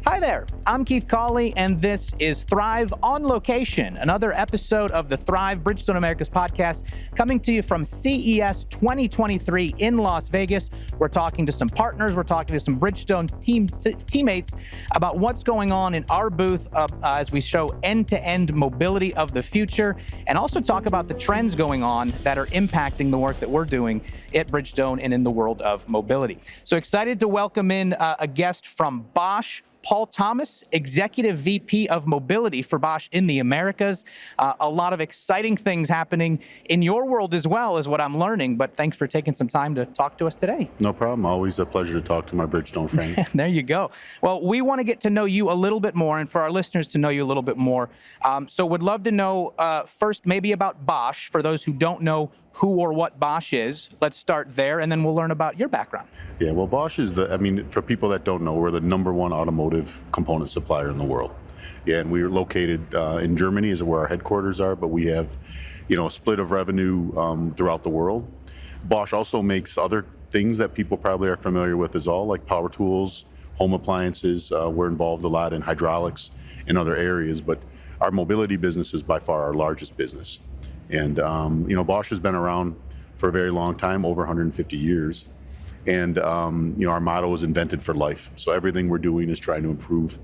Hi there, I'm Keith Cawley, and this is Thrive on Location, another episode of the Thrive Bridgestone Americas podcast, coming to you from CES 2023 in Las Vegas. We're talking to some partners, we're talking to some Bridgestone teammates about what's going on in our booth as we show end-to-end mobility of the future, and also talk about the trends going on that are impacting the work that we're doing at Bridgestone and in the world of mobility. So excited to welcome in a guest from Bosch, Paul Thomas, Executive VP of Mobility for Bosch in the Americas. A lot of exciting things happening in your world as well, is what I'm learning, but thanks for taking some time to talk to us today. No problem. Always a pleasure to talk to my Bridgestone friends. There you go. Well, we want to get to know you a little bit more, and for our listeners to know you a little bit more. So would love to know first maybe about Bosch, for those who don't know who or what Bosch is. Let's start there, and then we'll learn about your background. Yeah, well, Bosch is for people that don't know, we're the number one automotive component supplier in the world. Yeah, and we're located in Germany is where our headquarters are, but we have, a split of revenue throughout the world. Bosch also makes other things that people probably are familiar with as well, like power tools, home appliances. We're involved a lot in hydraulics and other areas, but our mobility business is by far our largest business. And, Bosch has been around for a very long time, over 150 years. And, our motto is invented for life. So everything we're doing is trying to improve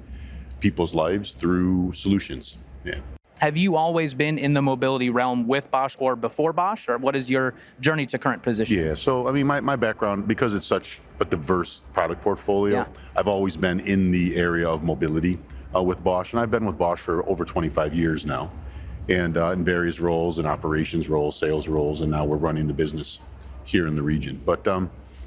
people's lives through solutions. Yeah. Have you always been in the mobility realm with Bosch or before Bosch, or what is your journey to current position? Yeah, so my background, because it's such a diverse product portfolio, I've always been in the area of mobility with Bosch. And I've been with Bosch for over 25 years now. And in various roles, and operations roles, sales roles, and now we're running the business here in the region. But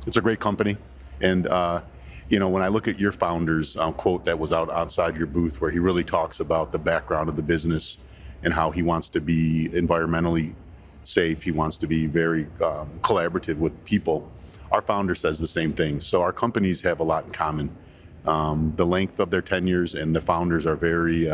it's a great company. And, when I look at your founder's quote that was out outside your booth, where he really talks about the background of the business and how he wants to be environmentally safe, he wants to be very collaborative with people. Our founder says the same thing. So our companies have a lot in common. The length of their tenures, and the founders are very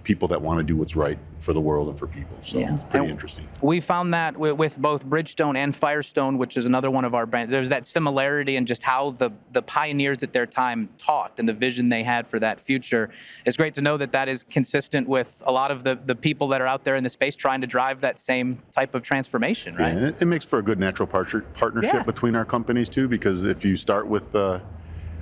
people that want to do what's right for the world and for people. So it's pretty interesting. We found that with both Bridgestone and Firestone, which is another one of our brands. There's that similarity in just how the pioneers at their time talked and the vision they had for that future. It's great to know that is consistent with a lot of the people that are out there in the space trying to drive that same type of transformation, right? Yeah, and it makes for a good natural partnership between our companies too, because if you start with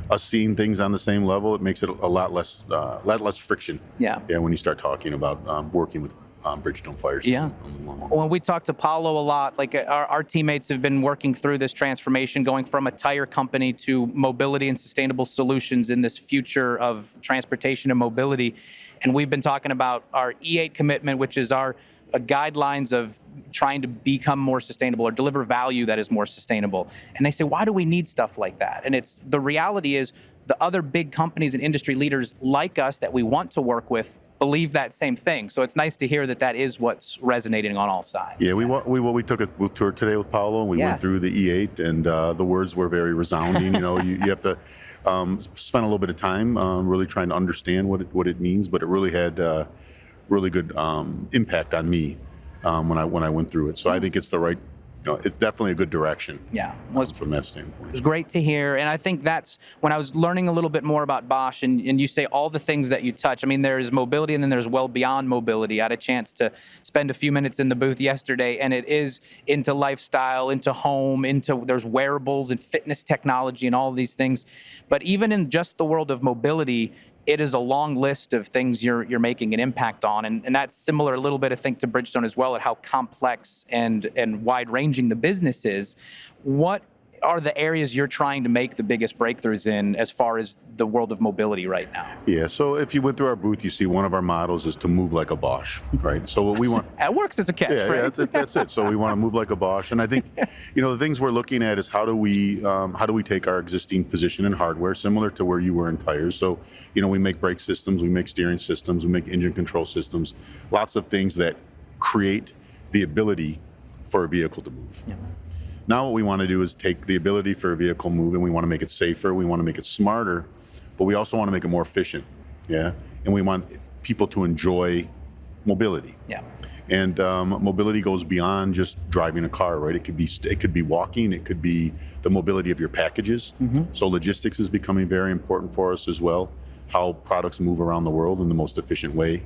us seeing things on the same level, it makes it a lot less friction. Yeah, when you start talking about working with Bridgestone Firestone. Yeah. When we talk to Paulo a lot, like our teammates have been working through this transformation, going from a tire company to mobility and sustainable solutions in this future of transportation and mobility. And we've been talking about our E8 commitment, which is our guidelines of trying to become more sustainable or deliver value that is more sustainable. And they say, why do we need stuff like that? And the reality is the other big companies and industry leaders like us that we want to work with believe that same thing. So it's nice to hear that is what's resonating on all sides. Yeah, we took a tour today with Paulo, and we went through the E8, and the words were very resounding. you have to spend a little bit of time really trying to understand what it means, but it really had really good impact on me when I went through it. So I think it's the right, it's definitely a good direction. Yeah, from that standpoint. It was great to hear, and I think that's when I was learning a little bit more about Bosch, and you say all the things that you touch. I mean, there's mobility, and then there's well beyond mobility. I had a chance to spend a few minutes in the booth yesterday, and it is into lifestyle, into home, there's wearables and fitness technology and all of these things. But even in just the world of mobility, it is a long list of things you're making an impact on. And that's similar a little bit, I think, to Bridgestone as well, at how complex and wide-ranging the business is. What are the areas you're trying to make the biggest breakthroughs in as far as the world of mobility right now? Yeah, so if you went through our booth, you see one of our mottos is to move like a Bosch, right? So what we want... It works as a catchphrase. Yeah, that's it. So we want to move like a Bosch. And I think, the things we're looking at is how do we take our existing position in hardware, similar to where you were in tires. So, we make brake systems, we make steering systems, we make engine control systems, lots of things that create the ability for a vehicle to move. Yeah. Now what we want to do is take the ability for a vehicle move, and we want to make it safer, we want to make it smarter, but we also want to make it more efficient, and we want people to enjoy mobility. Yeah. And mobility goes beyond just driving a car, right? It could be walking, it could be the mobility of your packages. Mm-hmm. So logistics is becoming very important for us as well. how products move around the world in the most efficient way,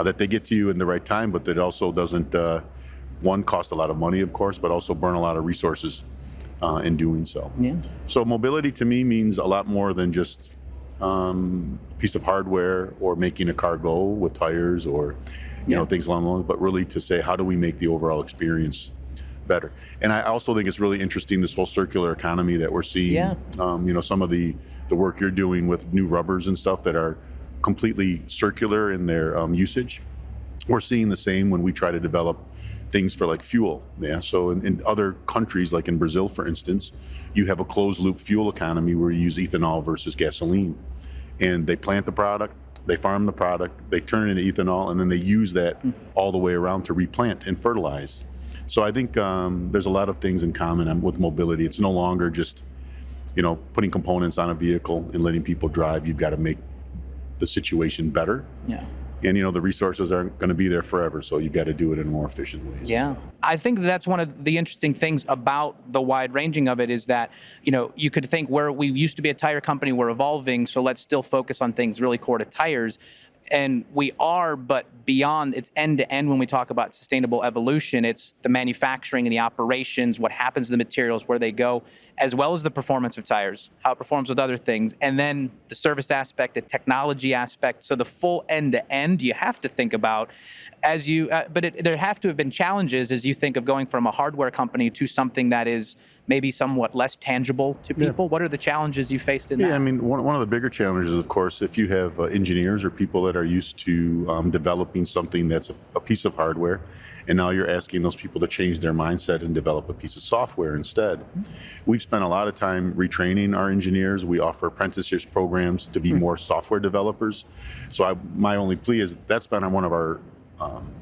that they get to you in the right time, but that it also doesn't, one, cost a lot of money, of course, but also burn a lot of resources in doing so. Yeah. So mobility to me means a lot more than just piece of hardware or making a car go with tires or things along those lines, but really to say, how do we make the overall experience better? And I also think it's really interesting, this whole circular economy that we're seeing. Yeah. Some of the work you're doing with new rubbers and stuff that are completely circular in their usage. We're seeing the same when we try to develop things for like fuel. Yeah. So in other countries, like in Brazil, for instance, you have a closed loop fuel economy where you use ethanol versus gasoline. And they plant the product, they farm the product, they turn it into ethanol, and then they use that all the way around to replant and fertilize. So I think there's a lot of things in common with mobility. It's no longer just, putting components on a vehicle and letting people drive. You've got to make the situation better. Yeah. And the resources aren't going to be there forever, so you've got to do it in more efficient ways. Yeah. I think that's one of the interesting things about the wide ranging of it is that, you could think where we used to be a tire company, we're evolving, so let's still focus on things really core to tires. And we are, but beyond, it's end to end when we talk about sustainable evolution. It's the manufacturing and the operations, what happens to the materials, where they go, as well as the performance of tires, how it performs with other things, and then the service aspect, the technology aspect. So the full end to end, you have to think about as you, there have to have been challenges as you think of going from a hardware company to something that is maybe somewhat less tangible to people. Yeah. What are the challenges you faced in that? Yeah, I mean, one of the bigger challenges, of course, if you have engineers or people that are used to developing something that's a piece of hardware, and now you're asking those people to change their mindset and develop a piece of software instead. We've spent a lot of time retraining our engineers. We offer apprenticeships programs to be more software developers. So my only plea is that's been one of our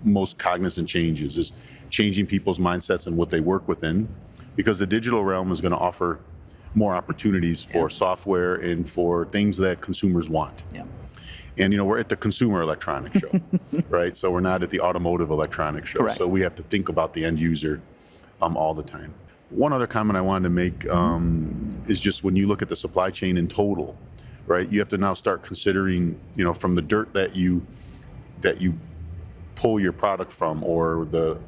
most cognizant changes, is changing people's mindsets and what they work within, because the digital realm is going to offer more opportunities for software and for things that consumers want. Yeah. And we're at the Consumer Electronics Show, right? So we're not at the Automotive Electronics Show. Correct. So we have to think about the end user all the time. One other comment I wanted to make is just when you look at the supply chain in total, right? You have to now start considering, from the dirt that you pull your product from, or the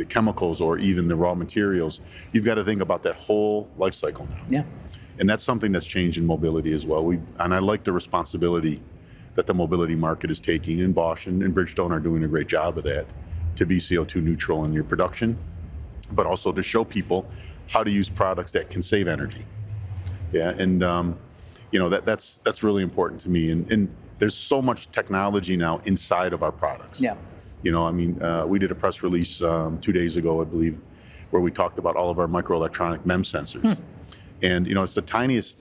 chemicals, or even the raw materials, you've got to think about that whole life cycle now. Yeah. And that's something that's changed in mobility as well. And I like the responsibility that the mobility market is taking, and Bosch and Bridgestone are doing a great job of that, to be CO2 neutral in your production, but also to show people how to use products that can save energy. Yeah, and that's really important to me. And there's so much technology now inside of our products. Yeah. We did a press release 2 days ago, I believe, where we talked about all of our microelectronic MEMS sensors. And it's the tiniest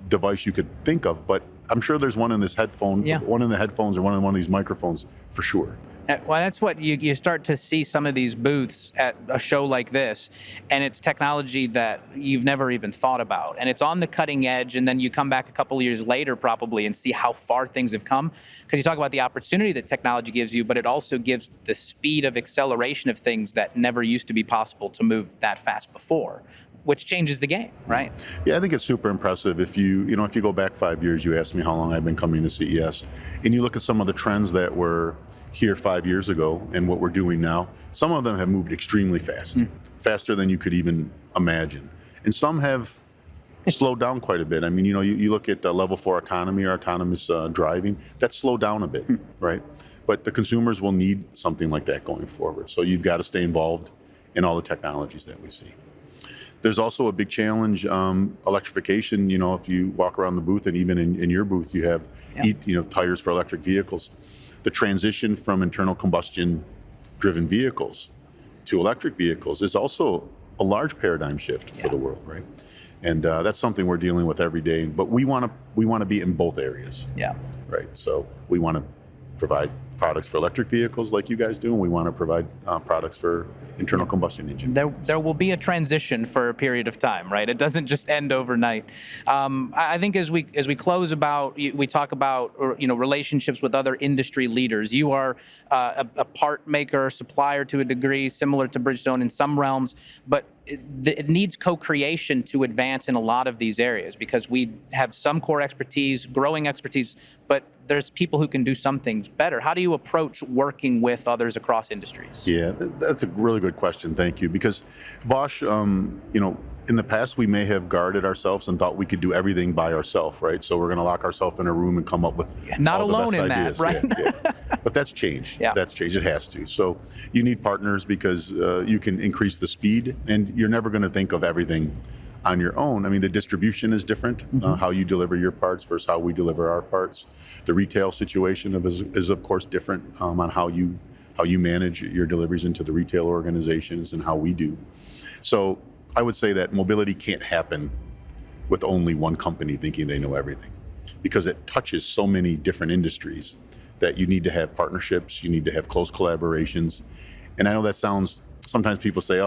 device you could think of, but I'm sure there's one in this headphone, one in the headphones, or one of these microphones for sure. Well, that's what you start to see some of these booths at a show like this, and it's technology that you've never even thought about, and it's on the cutting edge, and then you come back a couple of years later probably and see how far things have come, because you talk about the opportunity that technology gives you, but it also gives the speed of acceleration of things that never used to be possible to move that fast before, which changes the game, right? Yeah, I think it's super impressive. If you go back 5 years, you asked me how long I've been coming to CES, and you look at some of the trends that were here 5 years ago and what we're doing now, some of them have moved extremely fast, faster than you could even imagine. And some have slowed down quite a bit. I mean, you look at level 4 autonomy or autonomous driving, that's slowed down a bit, right? But the consumers will need something like that going forward. So you've got to stay involved in all the technologies that we see. There's also a big challenge, electrification. If you walk around the booth, and even in your booth, you have tires for electric vehicles. The transition from internal combustion driven vehicles to electric vehicles is also a large paradigm shift for the world, right? And that's something we're dealing with every day. But we want to be in both areas. Yeah. Right. So we want to provide products for electric vehicles like you guys do, and we want to provide products for internal combustion engine. There will be a transition for a period of time, right? It doesn't just end overnight. I think as we close about, we talk about relationships with other industry leaders. You are a part maker, supplier to a degree, similar to Bridgestone in some realms, but it needs co-creation to advance in a lot of these areas because we have some core expertise, growing expertise, but there's people who can do some things better. How do you approach working with others across industries? Yeah, that's a really good question. Thank you. Because Bosch, in the past, we may have guarded ourselves and thought we could do everything by ourselves, right? So we're going to lock ourselves in a room and come up with not all the alone best in ideas. that, right? Yeah. But that's changed. Yeah. That's changed. It has to. So you need partners because you can increase the speed, and you're never going to think of everything on your own. I mean, the distribution is different, how you deliver your parts versus how we deliver our parts. The retail situation is of course different on how you manage your deliveries into the retail organizations and how we do. So I would say that mobility can't happen with only one company thinking they know everything, because it touches so many different industries that you need to have partnerships, you need to have close collaborations. And I know that sometimes people say,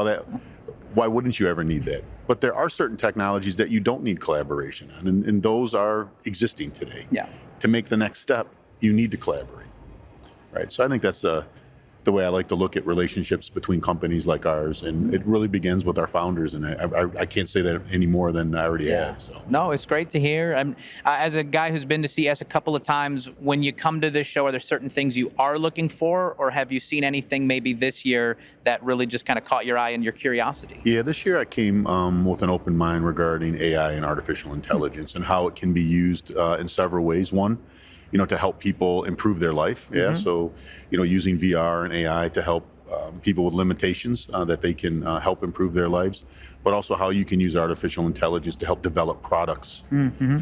why wouldn't you ever need that? But there are certain technologies that you don't need collaboration on, and those are existing today. Yeah. To make the next step, you need to collaborate, right? So I think that's the way I like to look at relationships between companies like ours, and it really begins with our founders, and I can't say that any more than I already have. So. No, it's great to hear. As a guy who's been to CES a couple of times, when you come to this show, are there certain things you are looking for, or have you seen anything maybe this year that really just kind of caught your eye and your curiosity? Yeah, this year I came with an open mind regarding AI and artificial intelligence and how it can be used in several ways. One, to help people improve their life. Yeah. So, using VR and AI to help people with limitations that they can help improve their lives, but also how you can use artificial intelligence to help develop products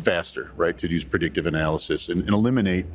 faster, right? To use predictive analysis and eliminate,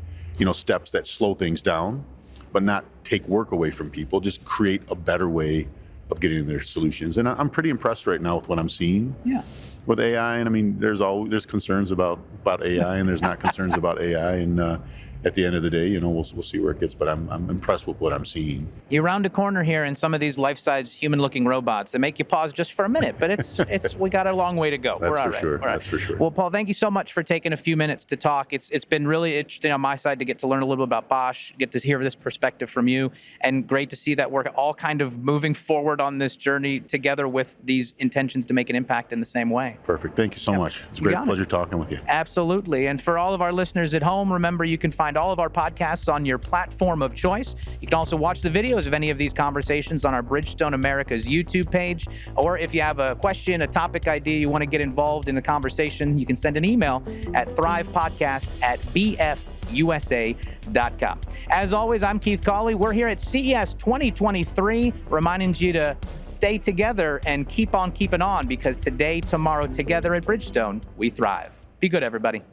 steps that slow things down, but not take work away from people, just create a better way of getting their solutions. And I'm pretty impressed right now with what I'm seeing. Yeah. With AI, and I mean, there's concerns about AI, and there's not concerns about AI, and at the end of the day, we'll see where it gets. But I'm impressed with what I'm seeing. You round a corner here in some of these life-size, human-looking robots that make you pause just for a minute. But it's we got a long way to go. That's We're all for right. sure. All right. That's for sure. Well, Paul, thank you so much for taking a few minutes to talk. It's been really interesting on my side to get to learn a little bit about Bosch, get to hear this perspective from you, and great to see that we're all kind of moving forward on this journey together with these intentions to make an impact in the same way. Perfect. Thank you so much. It's a great pleasure talking with you. Absolutely. And for all of our listeners at home, remember you can find all of our podcasts on your platform of choice. You can also watch the videos of any of these conversations on our Bridgestone America's YouTube page. Or if you have a question, a topic idea, you want to get involved in a conversation, you can send an email at thrivepodcast@bfusa.com. As always, I'm Keith Cawley. We're here at CES 2023, reminding you to stay together and keep on keeping on, because today, tomorrow, together at Bridgestone, we thrive. Be good, everybody.